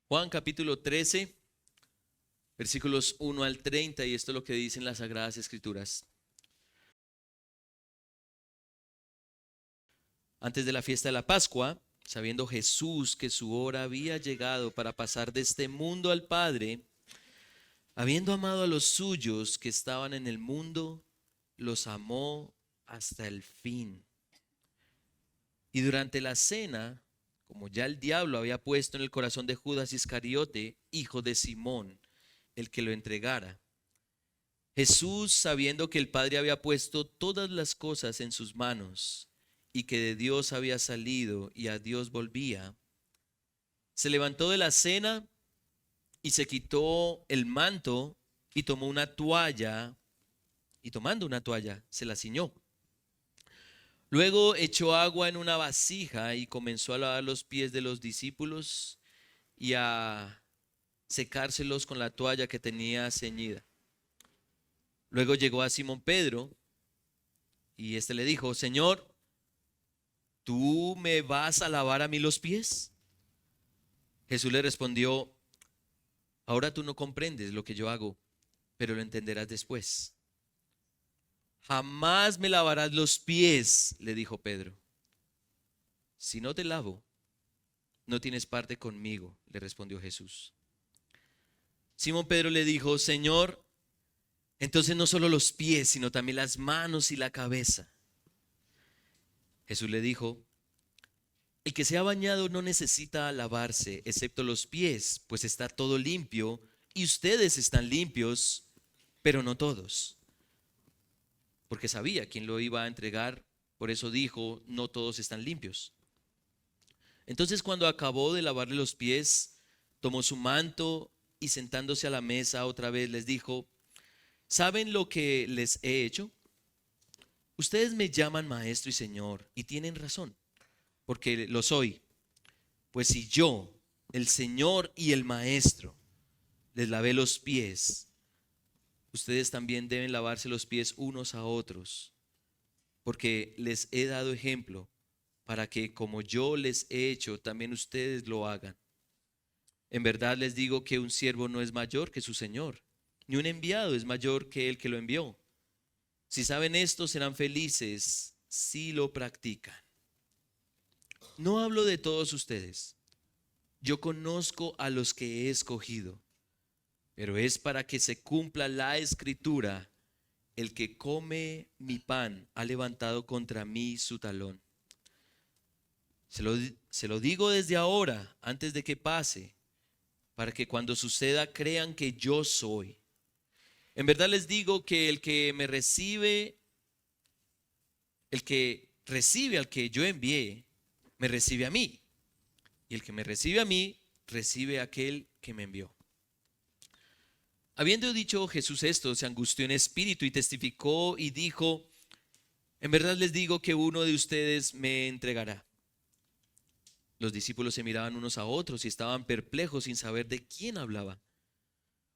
Juan capítulo 13, versículos 1 al 30, y esto es lo que dicen las Sagradas Escrituras. Antes de la fiesta de la Pascua, sabiendo Jesús que su hora había llegado para pasar de este mundo al Padre, habiendo amado a los suyos que estaban en el mundo, los amó hasta el fin. Y durante la cena, como ya el diablo había puesto en el corazón de Judas Iscariote, hijo de Simón, el que lo entregara, Jesús, sabiendo que el Padre había puesto todas las cosas en sus manos y que de Dios había salido y a Dios volvía, se levantó de la cena y se quitó el manto y tomó una toalla y tomando una toalla se la ciñó. Luego echó agua en una vasija y comenzó a lavar los pies de los discípulos y a secárselos con la toalla que tenía ceñida. Luego llegó a Simón Pedro y éste le dijo: Señor, ¿tú me vas a lavar a mí los pies? Jesús le respondió: ahora tú no comprendes lo que yo hago, pero lo entenderás después. Jamás me lavarás los pies, le dijo Pedro. Si no te lavo, no tienes parte conmigo, le respondió Jesús. Simón Pedro le dijo: Señor, entonces no solo los pies, sino también las manos y la cabeza. Jesús le dijo: el que se ha bañado no necesita lavarse, excepto los pies, pues está todo limpio, y ustedes están limpios, pero no todos. Porque sabía quién lo iba a entregar, por eso dijo: no todos están limpios. Entonces, cuando acabó de lavarle los pies, tomó su manto y sentándose a la mesa otra vez les dijo: ¿saben lo que les he hecho? Ustedes me llaman maestro y señor, y tienen razón, porque lo soy. Pues si yo, el Señor y el Maestro, les lavé los pies, ustedes también deben lavarse los pies unos a otros, porque les he dado ejemplo para que como yo les he hecho, también ustedes lo hagan. En verdad les digo que un siervo no es mayor que su Señor, ni un enviado es mayor que el que lo envió. Si saben esto, serán felices si lo practican. No hablo de todos ustedes. Yo conozco a los que he escogido, pero es para que se cumpla la escritura: el que come mi pan ha levantado contra mí su talón. Se lo digo desde ahora, antes de que pase, para que cuando suceda crean que yo soy. En verdad les digo que el que recibe al que yo envié, me recibe a mí. Y el que me recibe a mí, recibe a aquel que me envió. Habiendo dicho Jesús esto, se angustió en espíritu y testificó y dijo: en verdad les digo que uno de ustedes me entregará. Los discípulos se miraban unos a otros y estaban perplejos sin saber de quién hablaba.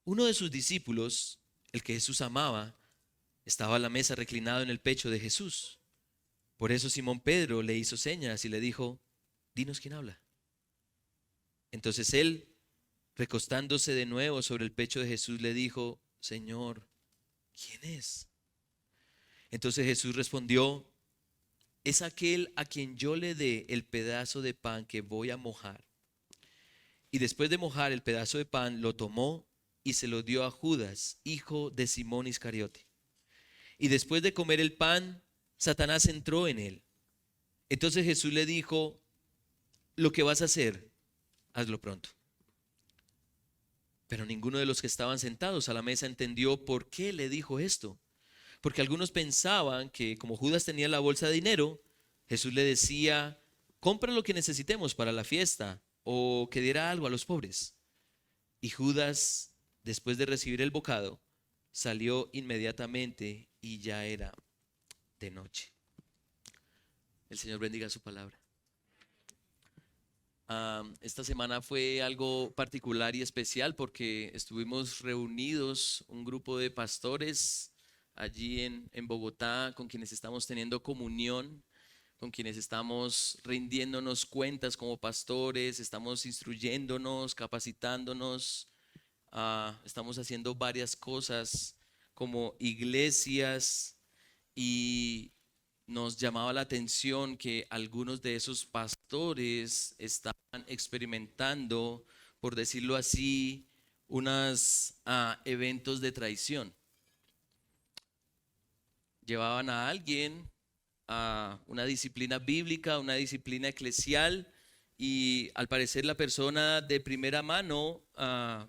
Uno de sus discípulos, el que Jesús amaba, estaba a la mesa reclinado en el pecho de Jesús. Por eso Simón Pedro le hizo señas y le dijo: dinos quién habla. Entonces él, recostándose de nuevo sobre el pecho de Jesús, le dijo: Señor, ¿quién es? Entonces Jesús respondió: es aquel a quien yo le dé el pedazo de pan que voy a mojar. Y después de mojar el pedazo de pan, lo tomó y se lo dio a Judas, hijo de Simón Iscariote. Y después de comer el pan, Satanás entró en él. Entonces Jesús le dijo: lo que vas a hacer, hazlo pronto. Pero ninguno de los que estaban sentados a la mesa entendió por qué le dijo esto. Porque algunos pensaban que como Judas tenía la bolsa de dinero, Jesús le decía: compra lo que necesitemos para la fiesta, o que diera algo a los pobres. Y Judas, después de recibir el bocado, salió inmediatamente y ya era de noche. El Señor bendiga su palabra. Esta semana fue algo particular y especial porque estuvimos reunidos un grupo de pastores allí en Bogotá con quienes estamos teniendo comunión con quienes estamos rindiéndonos cuentas como pastores, estamos instruyéndonos, capacitándonos, estamos haciendo varias cosas como iglesias y nos llamaba la atención que algunos de esos pastores estaban experimentando, por decirlo así, unos eventos de traición. Llevaban a alguien a una disciplina bíblica, una disciplina eclesial, y al parecer la persona de primera mano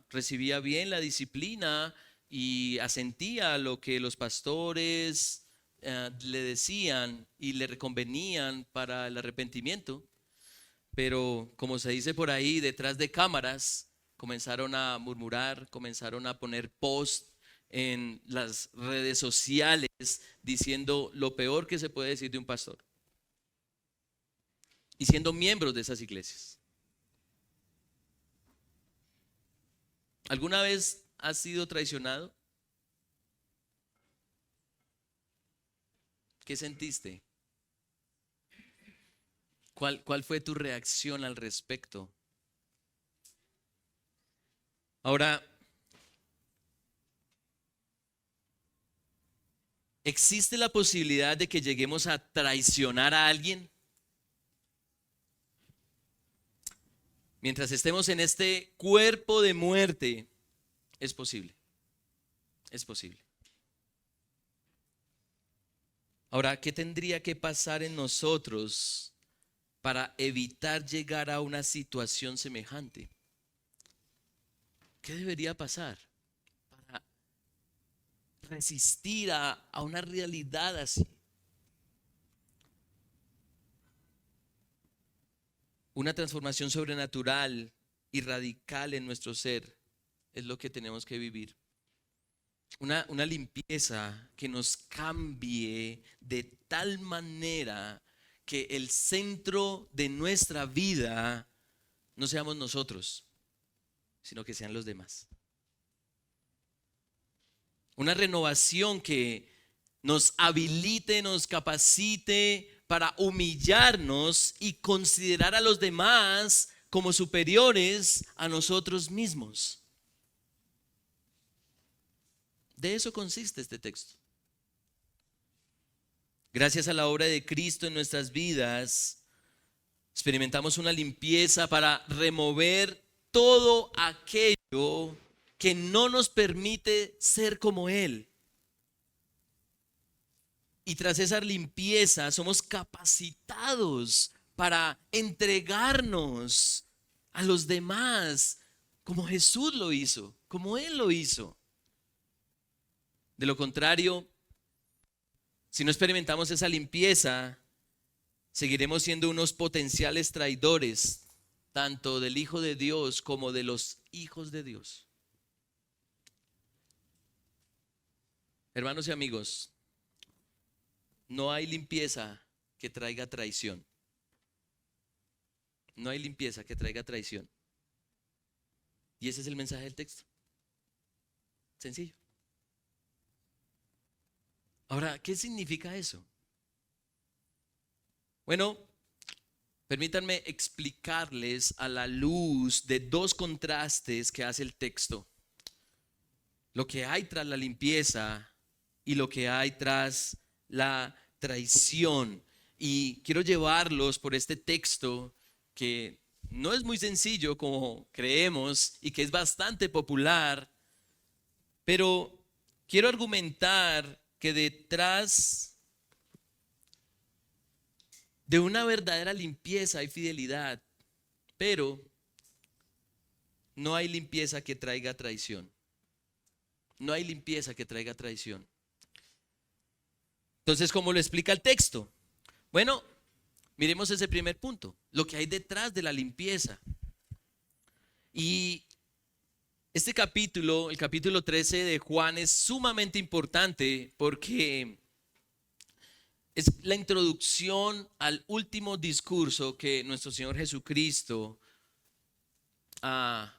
recibía bien la disciplina y asentía a lo que los pastores le decían y le reconvenían para el arrepentimiento. Pero como se dice por ahí, detrás de cámaras comenzaron a murmurar, comenzaron a poner posts en las redes sociales diciendo lo peor que se puede decir de un pastor y siendo miembros de esas iglesias. ¿Alguna vez has sido traicionado? ¿Qué sentiste? ¿Cuál fue tu reacción al respecto? Ahora, ¿existe la posibilidad de que lleguemos a traicionar a alguien? Mientras estemos en este cuerpo de muerte, es posible. Es posible. Ahora, ¿qué tendría que pasar en nosotros para evitar llegar a una situación semejante? ¿Qué debería pasar para resistir a una realidad así? Una transformación sobrenatural y radical en nuestro ser es lo que tenemos que vivir. Una limpieza que nos cambie de tal manera que el centro de nuestra vida no seamos nosotros, sino que sean los demás. Una renovación que nos habilite, nos capacite para humillarnos y considerar a los demás como superiores a nosotros mismos. De eso consiste este texto. Gracias a la obra de Cristo en nuestras vidas, experimentamos una limpieza para remover todo aquello que no nos permite ser como Él. Y tras esa limpieza somos capacitados para entregarnos a los demás como Jesús lo hizo, como Él lo hizo. De lo contrario, si no experimentamos esa limpieza, seguiremos siendo unos potenciales traidores, tanto del Hijo de Dios como de los hijos de Dios. Hermanos y amigos, no hay limpieza que traiga traición. No hay limpieza que traiga traición. Y ese es el mensaje del texto. Sencillo. Ahora, ¿qué significa eso? Bueno, permítanme explicarles a la luz de dos contrastes que hace el texto. Lo que hay tras la limpieza y lo que hay tras la traición. Y quiero llevarlos por este texto que no es muy sencillo como creemos y que es bastante popular, pero quiero argumentar que detrás de una verdadera limpieza hay fidelidad, pero no hay limpieza que traiga traición. No hay limpieza que traiga traición. Entonces, ¿cómo lo explica el texto? Bueno, miremos ese primer punto, lo que hay detrás de la limpieza. Y este capítulo, el capítulo 13 de Juan, es sumamente importante porque es la introducción al último discurso que nuestro Señor Jesucristo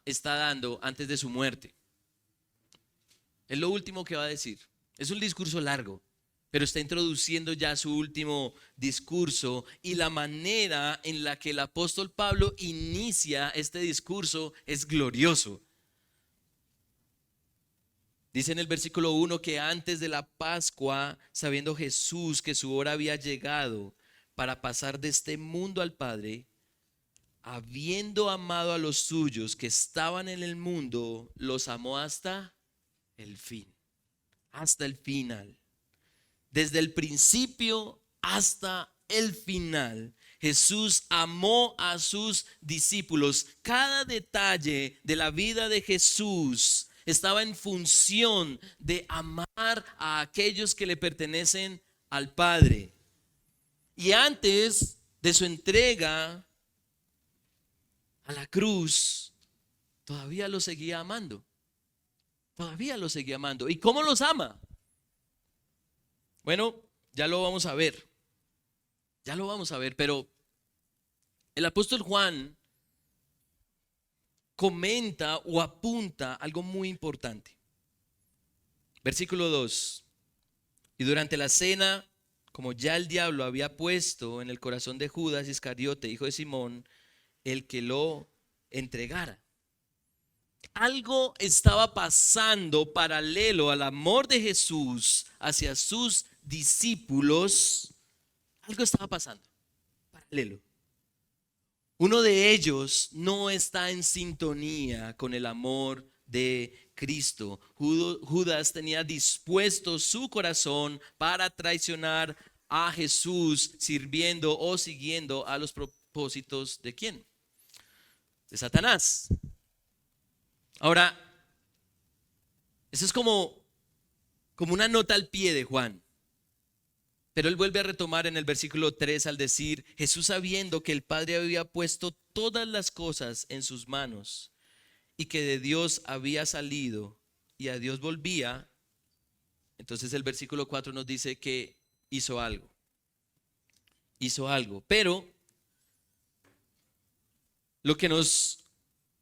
está dando antes de su muerte. Es lo último que va a decir. Es un discurso largo. pero está introduciendo ya su último discurso, y la manera en la que el apóstol Pablo inicia este discurso es glorioso. Dice en el versículo 1 que antes de la Pascua, sabiendo Jesús que su hora había llegado para pasar de este mundo al Padre, habiendo amado a los suyos que estaban en el mundo, los amó hasta el fin, hasta el final. Desde el principio hasta el final, Jesús amó a sus discípulos. Cada detalle de la vida de Jesús estaba en función de amar a aquellos que le pertenecen al Padre. Y antes de su entrega a la cruz, todavía los seguía amando. Todavía los seguía amando. ¿Y cómo los ama? Bueno, ya lo vamos a ver. Ya lo vamos a ver, pero el apóstol Juan comenta o apunta algo muy importante. Versículo 2. Y durante la cena, como ya el diablo había puesto en el corazón de Judas Iscariote, hijo de Simón, el que lo entregara. Algo estaba pasando paralelo al amor de Jesús hacia sus discípulos. Algo estaba pasando paralelo. Uno de ellos no está en sintonía con el amor de Cristo. Judas tenía dispuesto su corazón para traicionar a Jesús, sirviendo o siguiendo a los propósitos ¿de quién? De Satanás. Ahora, eso es como una nota al pie de Juan. Pero él vuelve a retomar en el versículo 3 al decir: Jesús, sabiendo que el Padre había puesto todas las cosas en sus manos y que de Dios había salido y a Dios volvía, entonces el versículo 4 nos dice que hizo algo. Hizo algo. Pero lo que nos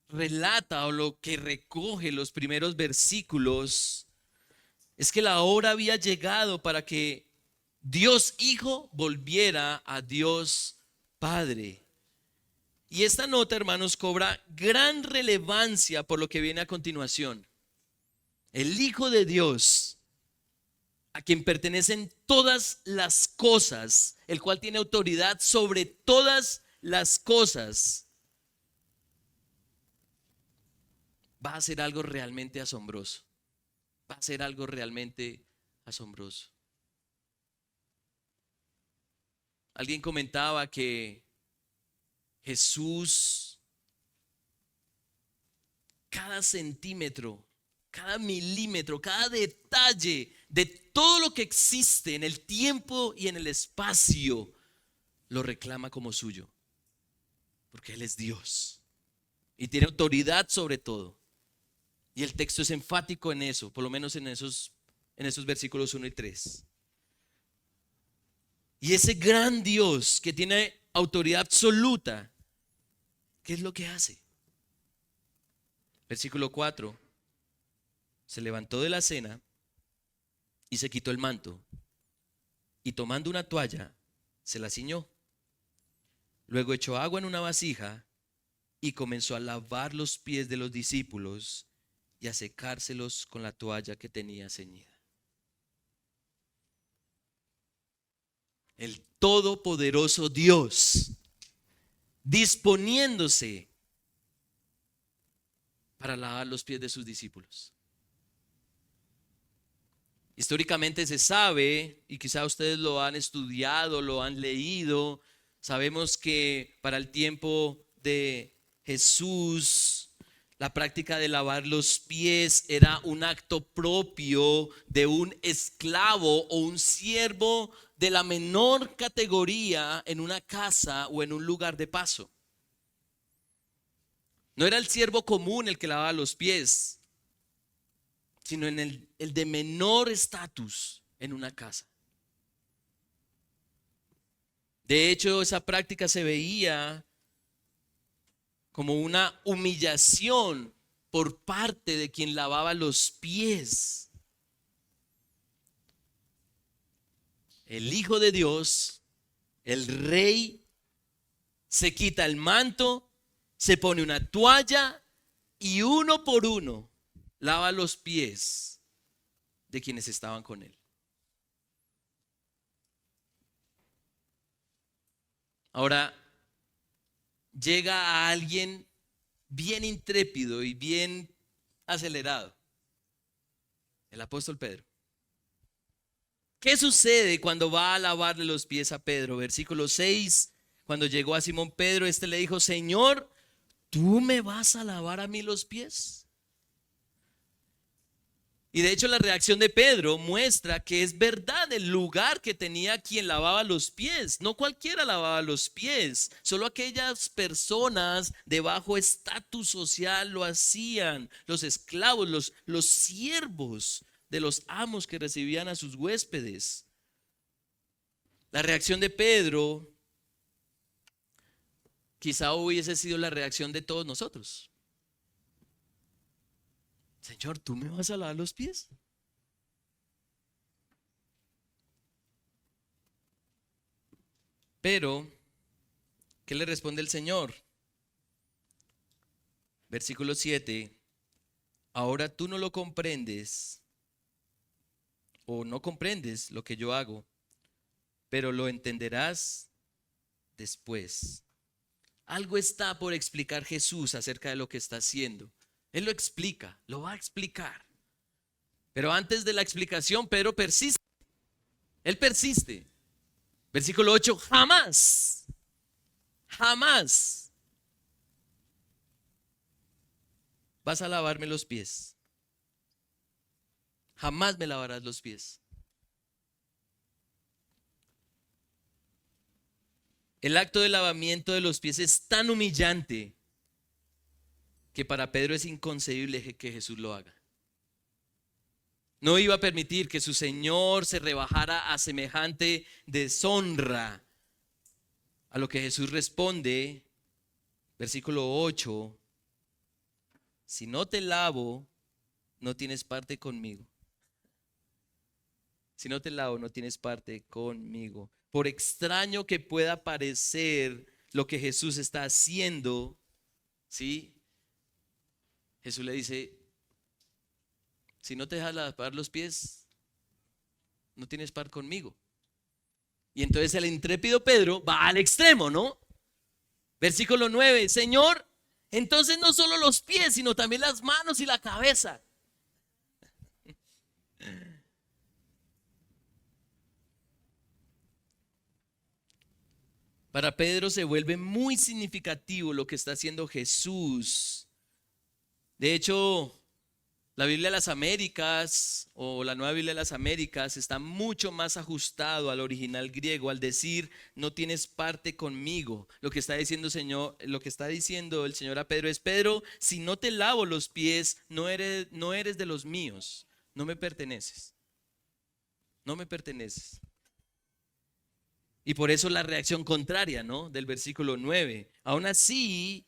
relata o lo que recoge los primeros versículos es que la hora había llegado para que Dios Hijo volviera a Dios Padre. Y esta nota, hermanos, cobra gran relevancia por lo que viene a continuación. El Hijo de Dios, a quien pertenecen todas las cosas, el cual tiene autoridad sobre todas las cosas, va a hacer algo realmente asombroso. Va a hacer algo realmente asombroso. Alguien comentaba que Jesús, cada centímetro, cada milímetro, cada detalle de todo lo que existe en el tiempo y en el espacio, lo reclama como suyo. Porque Él es Dios y tiene autoridad sobre todo. Y el texto es enfático en eso, por lo menos en esos versículos 1 y 3. Y ese gran Dios que tiene autoridad absoluta, ¿qué es lo que hace? Versículo 4. Se levantó de la cena y se quitó el manto, y tomando una toalla se la ciñó. Luego echó agua en una vasija y comenzó a lavar los pies de los discípulos y a secárselos con la toalla que tenía ceñida. El todopoderoso Dios disponiéndose para lavar los pies de sus discípulos. Históricamente se sabe, y quizá ustedes lo han estudiado, lo han leído, sabemos que para el tiempo de Jesús, la práctica de lavar los pies era un acto propio de un esclavo o un siervo de la menor categoría en una casa o en un lugar de paso. No era el siervo común el que lavaba los pies, sino en el de menor estatus en una casa. De hecho, esa práctica se veía como una humillación por parte de quien lavaba los pies. el Hijo de Dios, el Rey, se quita el manto, se pone una toalla y uno por uno lava los pies de quienes estaban con él. Ahora llega a alguien bien intrépido y bien acelerado, el apóstol Pedro. ¿Qué sucede cuando va a lavarle los pies a Pedro? Versículo 6, cuando llegó a Simón Pedro, este le dijo: Señor, ¿tú me vas a lavar a mí los pies? Y de hecho la reacción de Pedro muestra que es verdad el lugar que tenía quien lavaba los pies. No cualquiera lavaba los pies, solo aquellas personas de bajo estatus social lo hacían. Los esclavos, los siervos de los amos que recibían a sus huéspedes. La reacción de Pedro quizá hubiese sido la reacción de todos nosotros. Señor, ¿tú me vas a lavar los pies? Pero, ¿qué le responde el Señor? Versículo 7. Ahora tú no lo comprendes o no comprendes lo que yo hago, pero lo entenderás después. Algo está por explicar Jesús acerca de lo que está haciendo. Él lo explica, lo va a explicar. Pero antes de la explicación, Pedro persiste. Él persiste. Versículo 8, jamás vas a lavarme los pies. Jamás me lavarás los pies. El acto de lavamiento de los pies es tan humillante que para Pedro es inconcebible que Jesús lo haga. No iba a permitir que su Señor se rebajara a semejante deshonra. A lo que Jesús responde, versículo 8, si no te lavo, no tienes parte conmigo. Si no te lavo, no tienes parte conmigo. Por extraño que pueda parecer lo que Jesús está haciendo, ¿sí? Jesús le dice: si no te dejas lavar los pies, no tienes parte conmigo. Y entonces el intrépido Pedro va al extremo, ¿no? Versículo 9, Señor, entonces no solo los pies, sino también las manos y la cabeza. Para Pedro se vuelve muy significativo lo que está haciendo Jesús. De hecho, la Biblia de las Américas o la Nueva Biblia de las Américas está mucho más ajustado al original griego al decir no tienes parte conmigo. Lo que está diciendo el Señor a Pedro es: Pedro, si no te lavo los pies, no eres de los míos, no me perteneces. No me perteneces. Y por eso la reacción contraria, ¿no? Del versículo 9. Aún así,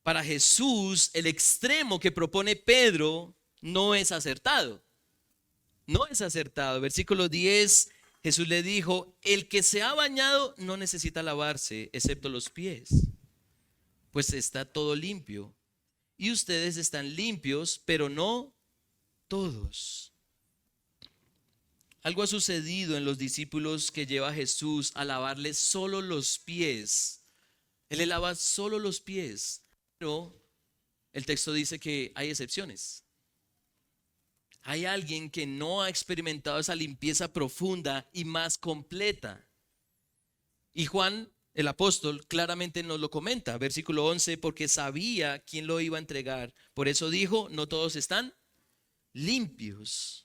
para Jesús, el extremo que propone Pedro no es acertado. No es acertado. Versículo 10, Jesús le dijo: el que se ha bañado no necesita lavarse, excepto los pies, pues está todo limpio. Y ustedes están limpios, pero no todos. Algo ha sucedido en los discípulos que lleva a Jesús a lavarles solo los pies. Él le lava solo los pies. Pero el texto dice que hay excepciones. Hay alguien que no ha experimentado esa limpieza profunda y más completa. Y Juan, el apóstol, claramente nos lo comenta. Versículo 11, porque sabía quién lo iba a entregar. Por eso dijo: no todos están limpios.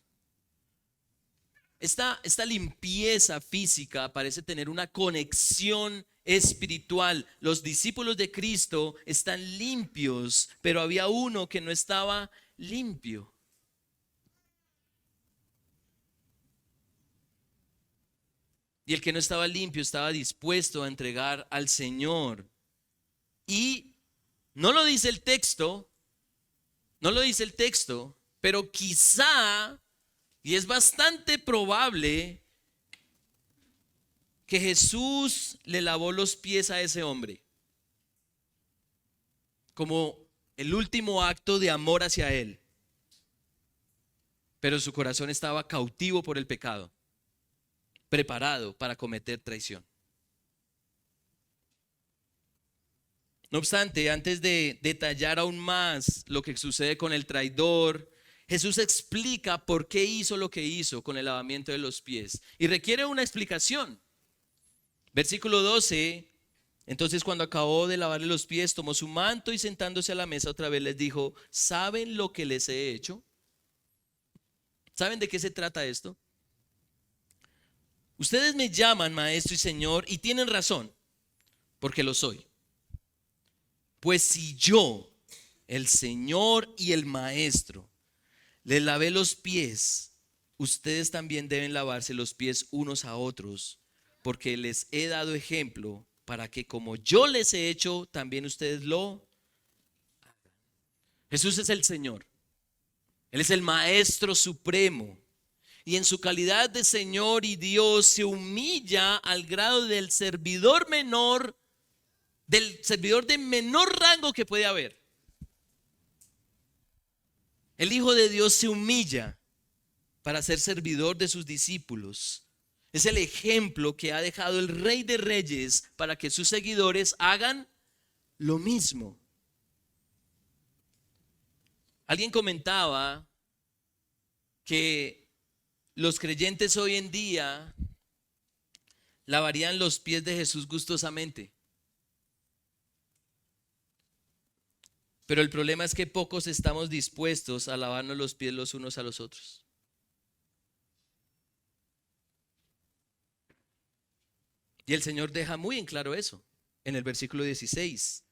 Esta limpieza física parece tener una conexión espiritual. Los discípulos de Cristo están limpios, pero había uno que no estaba limpio. Y el que no estaba limpio estaba dispuesto a entregar al Señor. Y no lo dice el texto, pero quizá, y es bastante probable, que Jesús le lavó los pies a ese hombre como el último acto de amor hacia él. Pero su corazón estaba cautivo por el pecado, preparado para cometer traición. No obstante, antes de detallar aún más lo que sucede con el traidor, Jesús explica por qué hizo lo que hizo con el lavamiento de los pies. Y requiere una explicación. Versículo 12. Entonces, cuando acabó de lavarle los pies, tomó su manto y sentándose a la mesa otra vez les dijo: ¿saben lo que les he hecho? ¿Saben de qué se trata esto? Ustedes me llaman maestro y señor y tienen razón, porque lo soy. Pues si yo, el Señor y el Maestro, les lavé los pies, ustedes también deben lavarse los pies unos a otros, porque les he dado ejemplo para que como yo les he hecho, también ustedes lo hagan. Jesús es el Señor. Él es el Maestro Supremo. Y en su calidad de Señor y Dios se humilla al grado del servidor menor, del servidor de menor rango que puede haber. El Hijo de Dios se humilla para ser servidor de sus discípulos. Es el ejemplo que ha dejado el Rey de Reyes para que sus seguidores hagan lo mismo. Alguien comentaba que los creyentes hoy en día lavarían los pies de Jesús gustosamente. Pero el problema es que pocos estamos dispuestos a lavarnos los pies los unos a los otros. Y el Señor deja muy en claro eso en el versículo 16.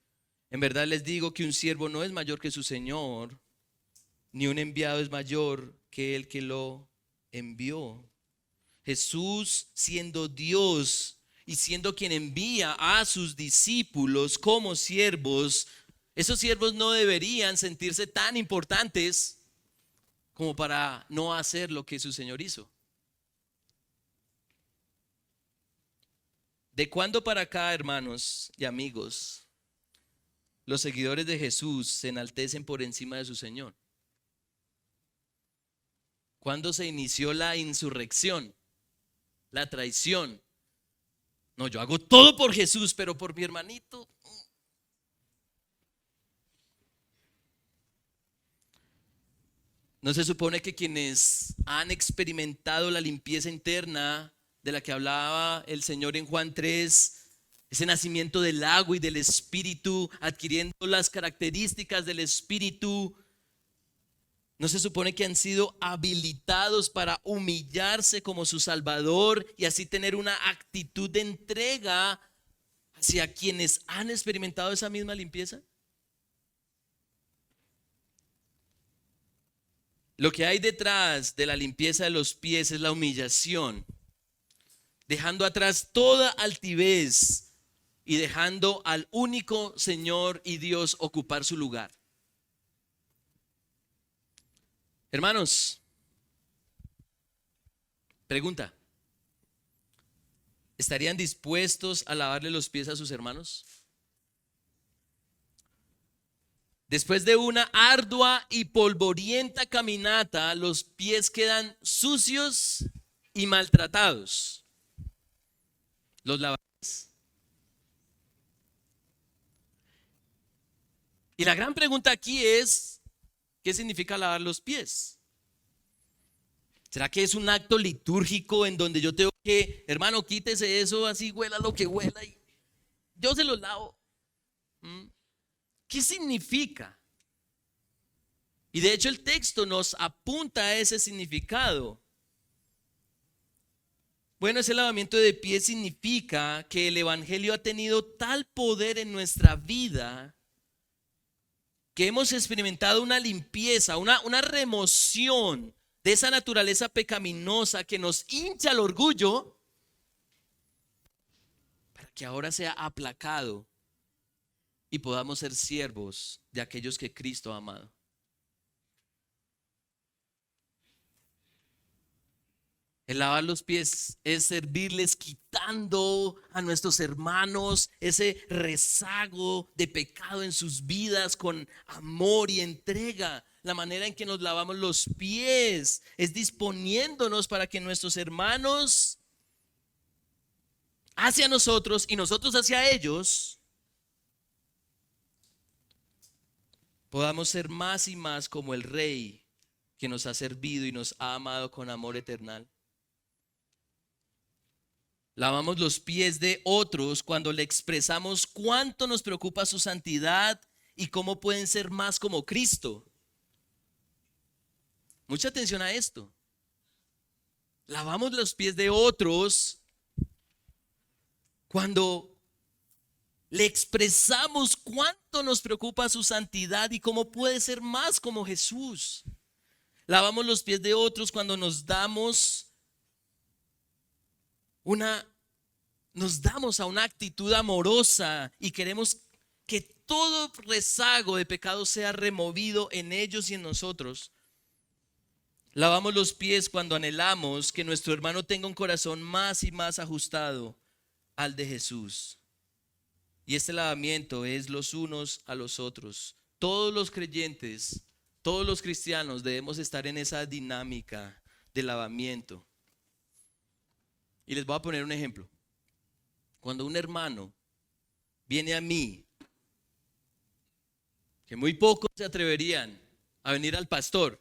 En verdad les digo que un siervo no es mayor que su Señor, ni un enviado es mayor que el que lo envió. Jesús, siendo Dios y siendo quien envía a sus discípulos como siervos, esos siervos no deberían sentirse tan importantes como para no hacer lo que su Señor hizo. ¿De cuándo para acá, hermanos y amigos, los seguidores de Jesús se enaltecen por encima de su Señor? ¿Cuándo se inició la insurrección, la traición? No, yo hago todo por Jesús, pero por mi hermanito. ¿No se supone que quienes han experimentado la limpieza interna de la que hablaba el Señor en Juan 3, ese nacimiento del agua y del Espíritu, adquiriendo las características del Espíritu, no se supone que han sido habilitados para humillarse como su Salvador y así tener una actitud de entrega hacia quienes han experimentado esa misma limpieza? Lo que hay detrás de la limpieza de los pies es la humillación, dejando atrás toda altivez y dejando al único Señor y Dios ocupar su lugar. Hermanos, pregunta: ¿estarían dispuestos a lavarle los pies a sus hermanos? Después de una ardua y polvorienta caminata, los pies quedan sucios y maltratados. ¿Los lavarías? Y la gran pregunta aquí es: ¿qué significa lavar los pies? ¿Será que es un acto litúrgico en donde yo tengo que, hermano, quítese eso, así huela lo que huela y yo se los lavo? ¿Qué significa? Y de hecho el texto nos apunta a ese significado. Bueno, ese lavamiento de pies significa que el Evangelio ha tenido tal poder en nuestra vida que hemos experimentado una limpieza, una remoción de esa naturaleza pecaminosa que nos hincha el orgullo, para que ahora sea aplacado y podamos ser siervos de aquellos que Cristo ha amado. El lavar los pies es servirles quitando a nuestros hermanos ese rezago de pecado en sus vidas con amor y entrega. La manera en que nos lavamos los pies es disponiéndonos para que nuestros hermanos hacia nosotros y nosotros hacia ellos podamos ser más y más como el Rey que nos ha servido y nos ha amado con amor eterno. Lavamos los pies de otros cuando le expresamos cuánto nos preocupa su santidad y cómo pueden ser más como Cristo. Mucha atención a esto. Lavamos los pies de otros cuando le expresamos cuánto nos preocupa su santidad y cómo puede ser más como Jesús. Lavamos los pies de otros cuando nos damos a una actitud amorosa y queremos que todo rezago de pecado sea removido en ellos y en nosotros. Lavamos los pies cuando anhelamos que nuestro hermano tenga un corazón más y más ajustado al de Jesús. Y este lavamiento es los unos a los otros. Todos los creyentes, todos los cristianos debemos estar en esa dinámica de lavamiento. Y les voy a poner un ejemplo. Cuando un hermano viene a mí, que muy pocos se atreverían a venir al pastor,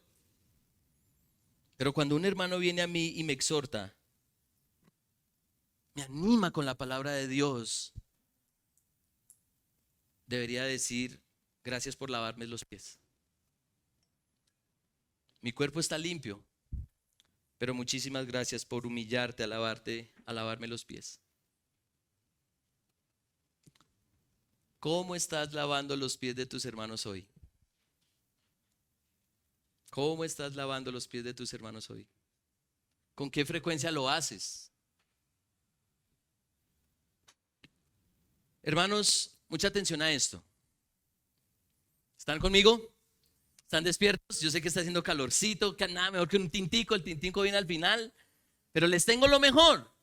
pero cuando un hermano viene a mí y me exhorta, me anima con la palabra de Dios, debería decir: gracias por lavarme los pies. Mi cuerpo está limpio, pero muchísimas gracias por humillarte a lavarme los pies. ¿Cómo estás lavando los pies de tus hermanos hoy? ¿Cómo estás lavando los pies de tus hermanos hoy? ¿Con qué frecuencia lo haces? Hermanos, mucha atención a esto. ¿Están conmigo? ¿Están despiertos? Yo sé que está haciendo calorcito, que nada mejor que un tintico. El tintico viene al final, pero les tengo lo mejor.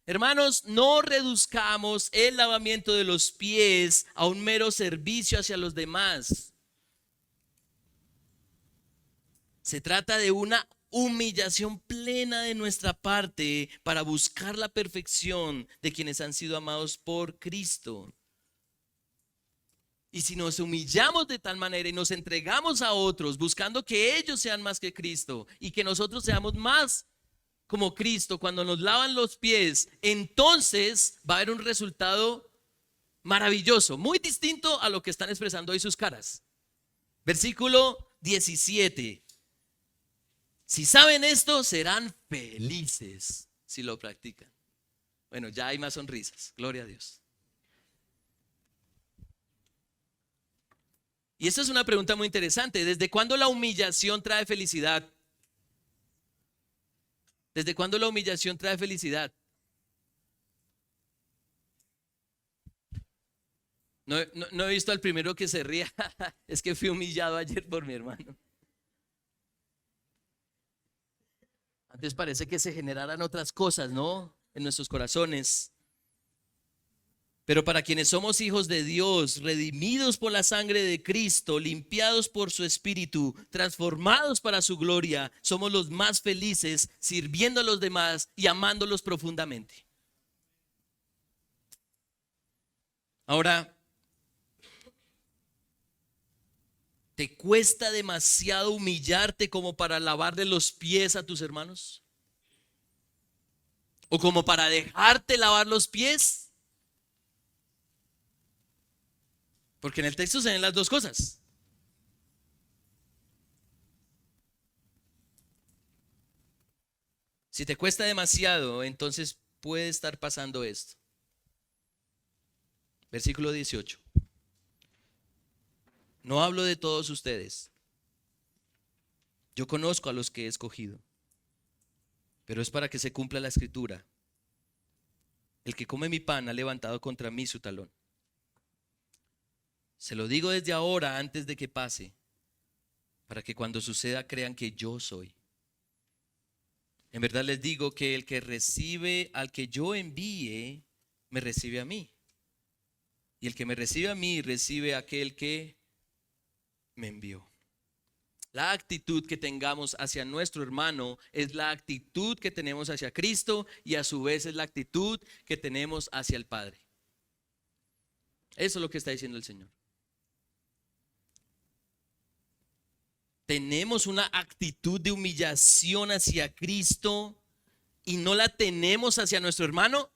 Hermanos, no reduzcamos el lavamiento de los pies a un mero servicio hacia los demás. Se trata de una humillación plena de nuestra parte para buscar la perfección de quienes han sido amados por Cristo. Y si nos humillamos de tal manera y nos entregamos a otros buscando que ellos sean más que Cristo y que nosotros seamos más como Cristo cuando nos lavan los pies, entonces va a haber un resultado maravilloso, muy distinto a lo que están expresando hoy sus caras. Versículo 17. Si saben esto, serán felices si lo practican. Bueno, ya hay más sonrisas, gloria a Dios. Y esto es una pregunta muy interesante. ¿Desde cuándo la humillación trae felicidad? ¿Desde cuándo la humillación trae felicidad? No he visto al primero que se ría. Es que fui humillado ayer por mi hermano. Antes parece que se generaran otras cosas, ¿no? En nuestros corazones. Pero para quienes somos hijos de Dios, redimidos por la sangre de Cristo, limpiados por su Espíritu, transformados para su gloria, somos los más felices sirviendo a los demás y amándolos profundamente. Ahora, ¿te cuesta demasiado humillarte como para lavarle los pies a tus hermanos? ¿O como para dejarte lavar los pies? Porque en el texto se ven las dos cosas. Si te cuesta demasiado, entonces puede estar pasando esto. Versículo 18. No hablo de todos ustedes. Yo conozco a los que he escogido. Pero es para que se cumpla la escritura. El que come mi pan ha levantado contra mí su talón. Se lo digo desde ahora antes de que pase, para que cuando suceda crean que yo soy. En verdad les digo que el que recibe al que yo envíe, me recibe a mí. Y el que me recibe a mí, recibe a aquel que me envió. La actitud que tengamos hacia nuestro hermano es la actitud que tenemos hacia Cristo y a su vez es la actitud que tenemos hacia el Padre. Eso es lo que está diciendo el Señor. Tenemos una actitud de humillación hacia Cristo y no la tenemos hacia nuestro hermano.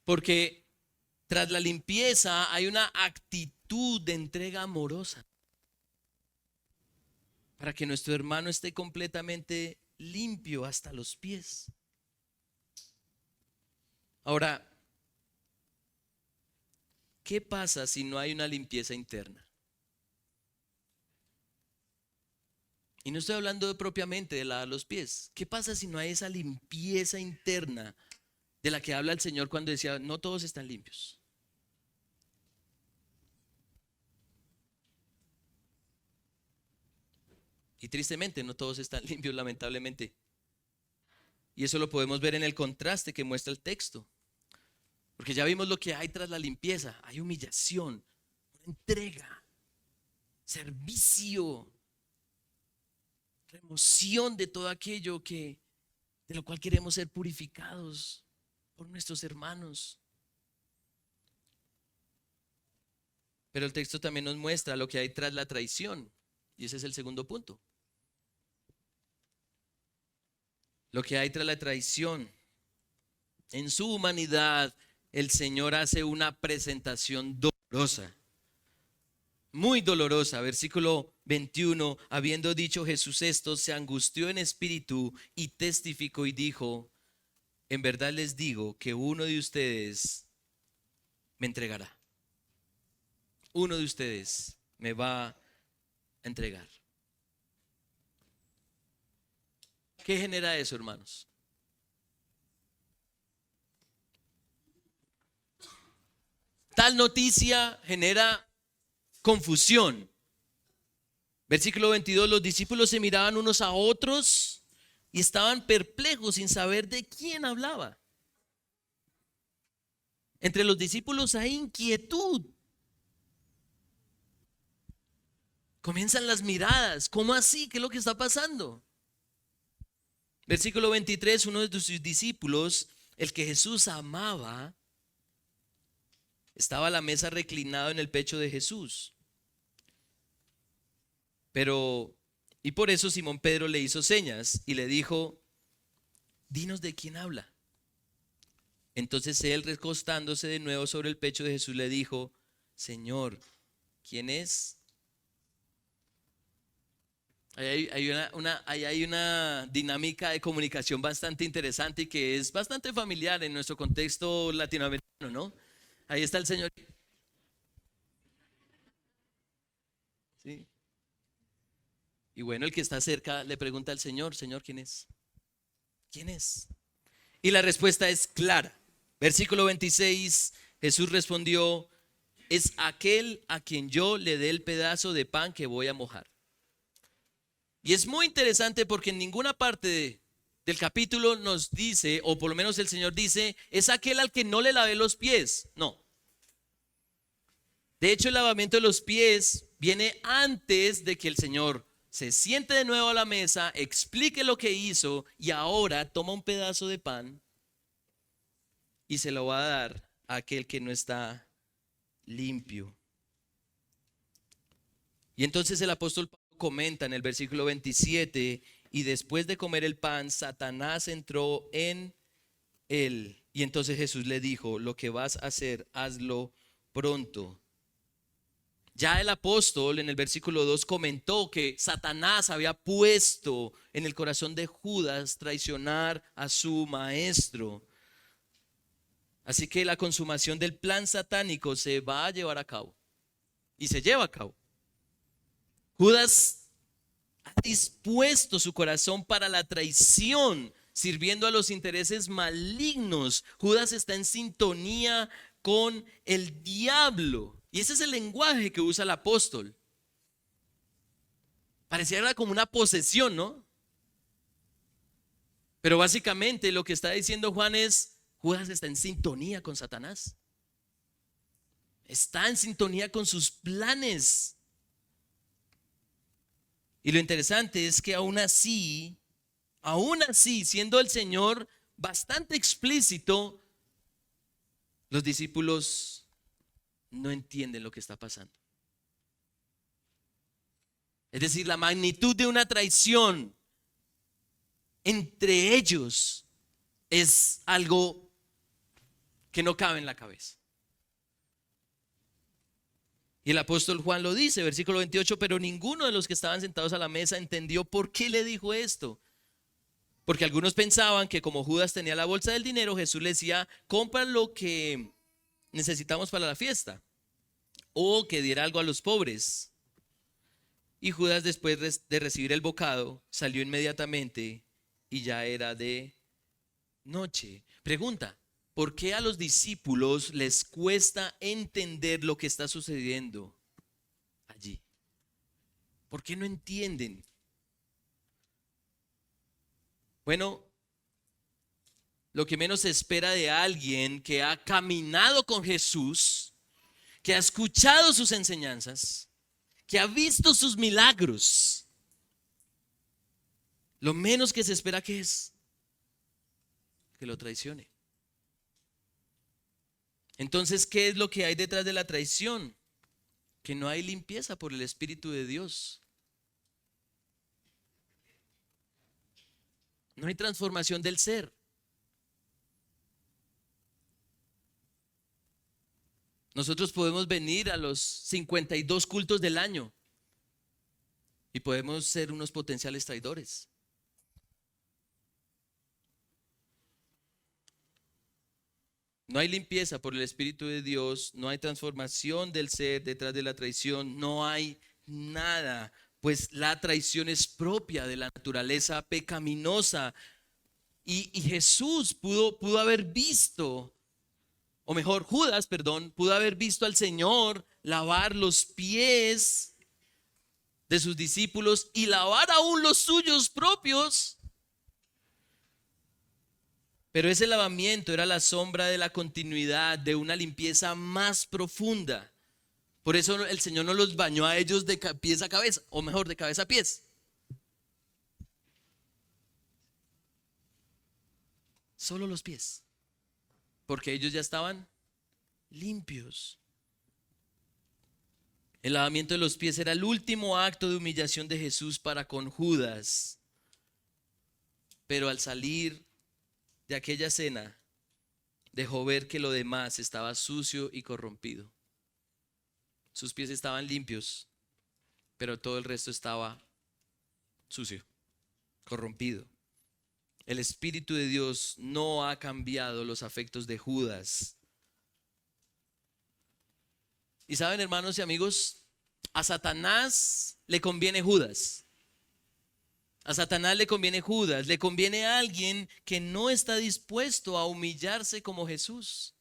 Porque tras la limpieza hay una actitud de entrega amorosa para que nuestro hermano esté completamente limpio hasta los pies. Ahora, ¿qué pasa si no hay una limpieza interna? Y no estoy hablando propiamente de lavar los pies. ¿Qué pasa si no hay esa limpieza interna de la que habla el Señor cuando decía, no todos están limpios? Y tristemente no todos están limpios, lamentablemente. Y eso lo podemos ver en el contraste que muestra el texto. Porque ya vimos lo que hay tras la limpieza. Hay humillación, entrega, servicio, remoción de todo aquello de lo cual queremos ser purificados por nuestros hermanos. Pero el texto también nos muestra lo que hay tras la traición. Y ese es el segundo punto. Lo que hay tras la traición. En su humanidad, el Señor hace una presentación dolorosa. Muy dolorosa. Versículo 21. Habiendo dicho Jesús esto, se angustió en espíritu y testificó y dijo: en verdad les digo que uno de ustedes me entregará. Uno de ustedes me va a entregar. ¿Qué genera eso, hermanos? Tal noticia genera confusión. Versículo 22, los discípulos se miraban unos a otros y estaban perplejos sin saber de quién hablaba. Entre los discípulos hay inquietud. Comienzan las miradas. ¿Cómo así? ¿Qué es lo que está pasando? Versículo 23, uno de sus discípulos, el que Jesús amaba, estaba a la mesa reclinado en el pecho de Jesús. Y por eso Simón Pedro le hizo señas y le dijo: dinos de quién habla. Entonces él, recostándose de nuevo sobre el pecho de Jesús, le dijo: Señor, ¿quién es? Ahí hay una dinámica de comunicación bastante interesante y que es bastante familiar en nuestro contexto latinoamericano, ¿no? Ahí está el Señor. Sí. Y bueno, el que está cerca le pregunta al Señor: Señor, ¿quién es? ¿Quién es? Y la respuesta es clara. Versículo 26, Jesús respondió: es aquel a quien yo le dé el pedazo de pan que voy a mojar. Y es muy interesante porque en ninguna parte del capítulo nos dice, o por lo menos el Señor dice, es aquel al que no le lavé los pies. No. De hecho, el lavamiento de los pies viene antes de que el Señor se siente de nuevo a la mesa, explique lo que hizo y ahora toma un pedazo de pan y se lo va a dar a aquel que no está limpio. Y entonces el apóstol Pablo comenta en el versículo 27, y después de comer el pan, Satanás entró en él. Y entonces Jesús le dijo: lo que vas a hacer, hazlo pronto. Ya el apóstol en el versículo 2 comentó que Satanás había puesto en el corazón de Judas traicionar a su maestro. Así que la consumación del plan satánico se va a llevar a cabo y se lleva a cabo. Judas ha dispuesto su corazón para la traición, sirviendo a los intereses malignos. Judas está en sintonía con el diablo. Y ese es el lenguaje que usa el apóstol. Pareciera como una posesión, ¿no? Pero básicamente lo que está diciendo Juan es, Judas está en sintonía con Satanás. Está en sintonía con sus planes. Y lo interesante es que aún así, siendo el Señor bastante explícito, los discípulos no entienden lo que está pasando. Es decir, la magnitud de una traición entre ellos es algo que no cabe en la cabeza. Y el apóstol Juan lo dice, versículo 28, pero ninguno de los que estaban sentados a la mesa entendió por qué le dijo esto. Porque algunos pensaban que como Judas tenía la bolsa del dinero, Jesús le decía, compra lo que necesitamos para la fiesta, o que diera algo a los pobres. Y Judas, después de recibir el bocado, salió inmediatamente y ya era de noche. Pregunta, ¿por qué a los discípulos les cuesta entender lo que está sucediendo allí? ¿Por qué no entienden? Bueno, lo que menos se espera de alguien que ha caminado con Jesús, que ha escuchado sus enseñanzas, que ha visto sus milagros, lo menos que se espera que es que lo traicione. Entonces, ¿qué es lo que hay detrás de la traición? Que no hay limpieza por el Espíritu de Dios. No hay transformación del ser. Nosotros podemos venir a los 52 cultos del año y podemos ser unos potenciales traidores. No hay limpieza por el Espíritu de Dios, no hay transformación del ser detrás de la traición, no hay nada, pues la traición es propia de la naturaleza pecaminosa. Y Jesús pudo haber visto, o mejor, Judas, perdón, pudo haber visto al Señor lavar los pies de sus discípulos y lavar aún los suyos propios. Pero ese lavamiento era la sombra de la continuidad de una limpieza más profunda. Por eso el Señor no los bañó a ellos de pies a cabeza, o mejor, de cabeza a pies. Solo los pies, porque ellos ya estaban limpios. El lavamiento de los pies era el último acto de humillación de Jesús para con Judas. Pero al salir de aquella cena, dejó ver que lo demás estaba sucio y corrompido. Sus pies estaban limpios, pero todo el resto estaba sucio, corrompido. El Espíritu de Dios no ha cambiado los afectos de Judas. Y saben, hermanos y amigos, a Satanás le conviene Judas. A Satanás le conviene Judas, le conviene a alguien que no está dispuesto a humillarse como Jesús.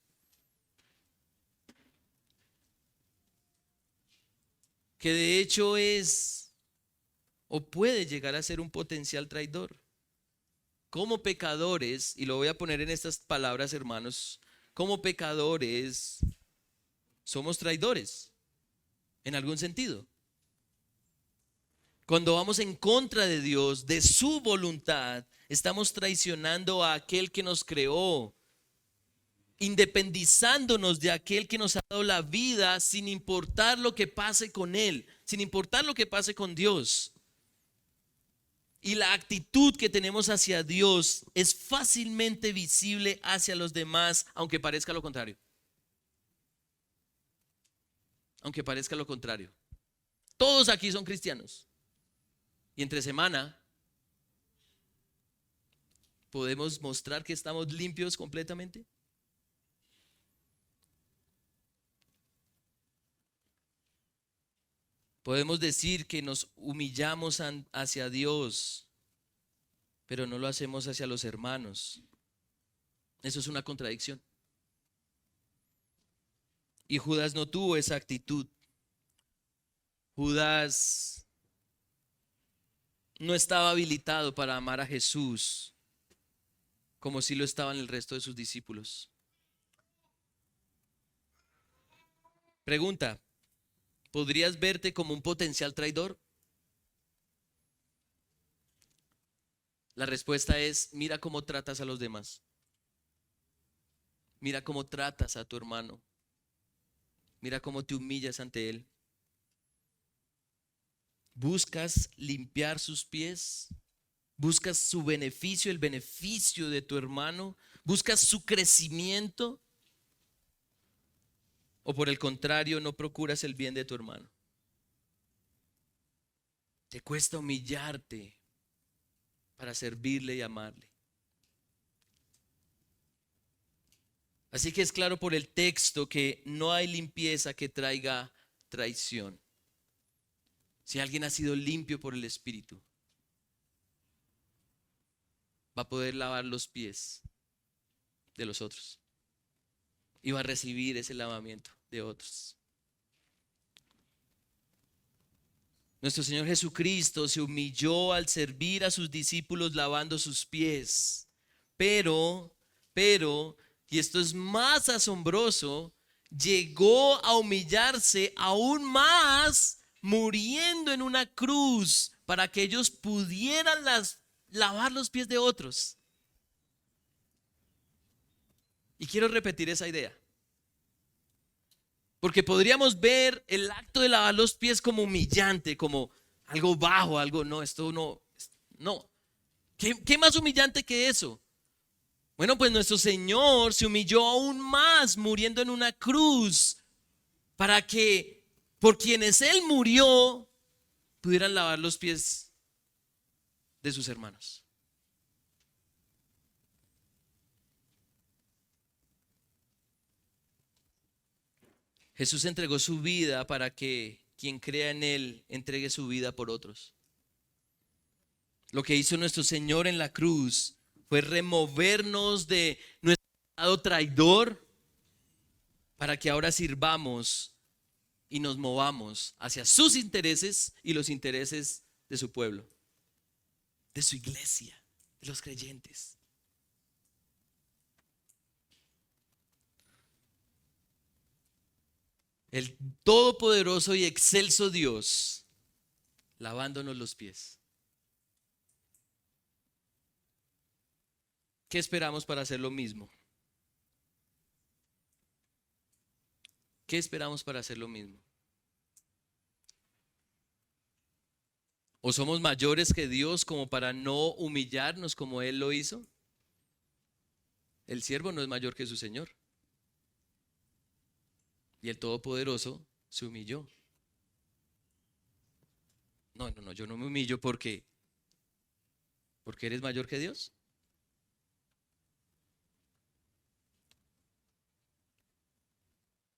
Que de hecho es o puede llegar a ser un potencial traidor. Como pecadores, y lo voy a poner en estas palabras, hermanos, como pecadores somos traidores en algún sentido. Cuando vamos en contra de Dios, de su voluntad, estamos traicionando a aquel que nos creó, independizándonos de aquel que nos ha dado la vida sin importar lo que pase con Él, sin importar lo que pase con Dios. Y la actitud que tenemos hacia Dios es fácilmente visible hacia los demás, aunque parezca lo contrario. Aunque parezca lo contrario. Todos aquí son cristianos. Y entre semana podemos mostrar que estamos limpios completamente. Podemos decir que nos humillamos hacia Dios, pero no lo hacemos hacia los hermanos. Eso es una contradicción. Y Judas no tuvo esa actitud. Judas no estaba habilitado para amar a Jesús como si lo estaban el resto de sus discípulos. Pregunta, ¿podrías verte como un potencial traidor? La respuesta es, mira cómo tratas a los demás. Mira cómo tratas a tu hermano. Mira cómo te humillas ante él. ¿Buscas limpiar sus pies? ¿Buscas su beneficio, el beneficio de tu hermano? ¿Buscas su crecimiento? ¿O por el contrario, no procuras el bien de tu hermano? Te cuesta humillarte para servirle y amarle. Así que es claro por el texto que no hay limpieza que traiga traición. Si alguien ha sido limpio por el Espíritu, va a poder lavar los pies de los otros y va a recibir ese lavamiento de otros. Nuestro Señor Jesucristo se humilló al servir a sus discípulos lavando sus pies. Pero, y esto es más asombroso, llegó a humillarse aún más muriendo en una cruz para que ellos pudieran lavar los pies de otros. Y quiero repetir esa idea. Porque podríamos ver el acto de lavar los pies como humillante, como algo bajo, algo, no, esto no, no. ¿Qué más humillante que eso? Bueno, pues nuestro Señor se humilló aún más muriendo en una cruz para que por quienes Él murió pudieran lavar los pies de sus hermanos. Jesús entregó su vida para que quien crea en Él entregue su vida por otros. Lo que hizo nuestro Señor en la cruz fue removernos de nuestro estado traidor para que ahora sirvamos y nos movamos hacia sus intereses y los intereses de su pueblo, de su iglesia, de los creyentes. El todopoderoso y excelso Dios lavándonos los pies. ¿Qué esperamos para hacer lo mismo? ¿Qué esperamos para hacer lo mismo? ¿O somos mayores que Dios como para no humillarnos como Él lo hizo? El siervo no es mayor que su Señor. Y el Todopoderoso se humilló. No, yo no me humillo porque eres mayor que Dios.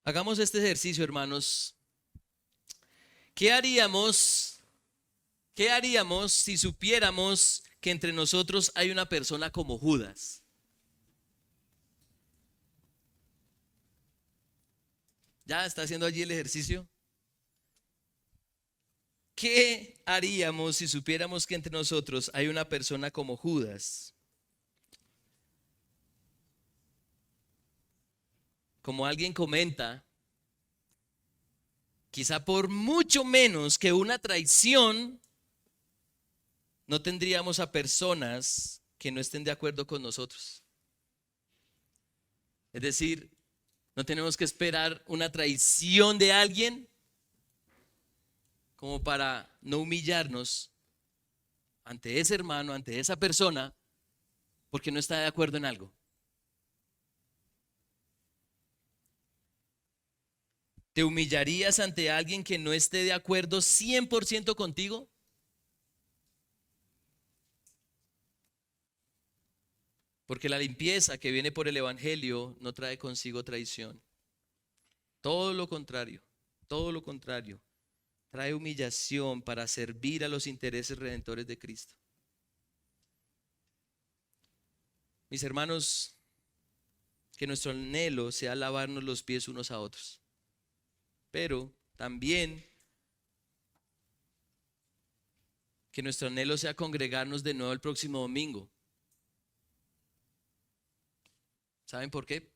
Hagamos este ejercicio, hermanos. ¿Qué haríamos? ¿Qué haríamos si supiéramos que entre nosotros hay una persona como Judas? ¿Ya está haciendo allí el ejercicio? ¿Qué haríamos si supiéramos que entre nosotros hay una persona como Judas? Como alguien comenta, quizá por mucho menos que una traición, no tendríamos a personas que no estén de acuerdo con nosotros. Es decir, no tenemos que esperar una traición de alguien como para no humillarnos ante ese hermano, ante esa persona, porque no está de acuerdo en algo. ¿Te humillarías ante alguien que no esté de acuerdo 100% contigo? Porque la limpieza que viene por el Evangelio no trae consigo traición. Todo lo contrario, todo lo contrario. Trae humillación para servir a los intereses redentores de Cristo. Mis hermanos, que nuestro anhelo sea lavarnos los pies unos a otros. Pero también que nuestro anhelo sea congregarnos de nuevo el próximo domingo. ¿Saben por qué?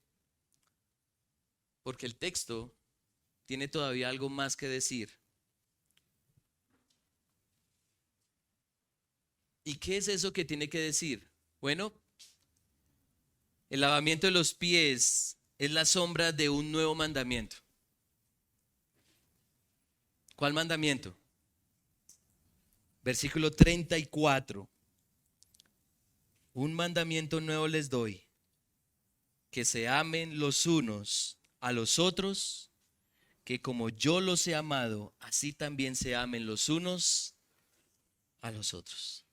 Porque el texto tiene todavía algo más que decir. ¿Y qué es eso que tiene que decir? Bueno, el lavamiento de los pies es la sombra de un nuevo mandamiento. ¿Cuál mandamiento? Versículo 34. Un mandamiento nuevo les doy, que se amen los unos a los otros, que como yo los he amado, así también se amen los unos a los otros.